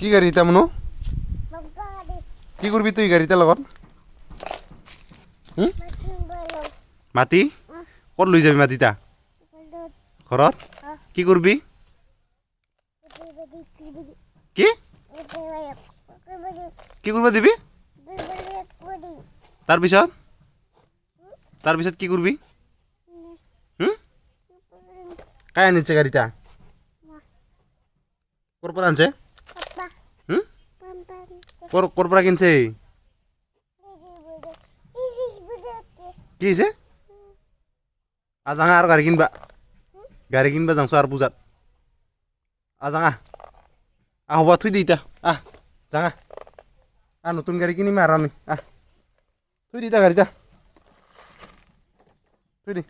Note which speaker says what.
Speaker 1: কি গাড়ী এটা মনো কি করবি তুই গাড়ীটা লগত মাটি ক'ত লৈ যাবি মাটিটা ঘৰত কি কৰবি কি কি কৰিব দিবি তাৰপিছত তাৰপিছত কি কৰবি কাই আনিছে গাড়ীটা ক'ৰ পৰা আনছে ক'ৰ পৰা কিনছে কি হৈছে আজাঙা আৰু গাড়ী কিনবা যাংছো আৰু পূজাত আজাঙা হ'ব থৈ দি ইতা যাঙা নতুন গাড়ী কিনিম আৰু আমি থৈ দি ইতা গাড়ীটা থৈ দি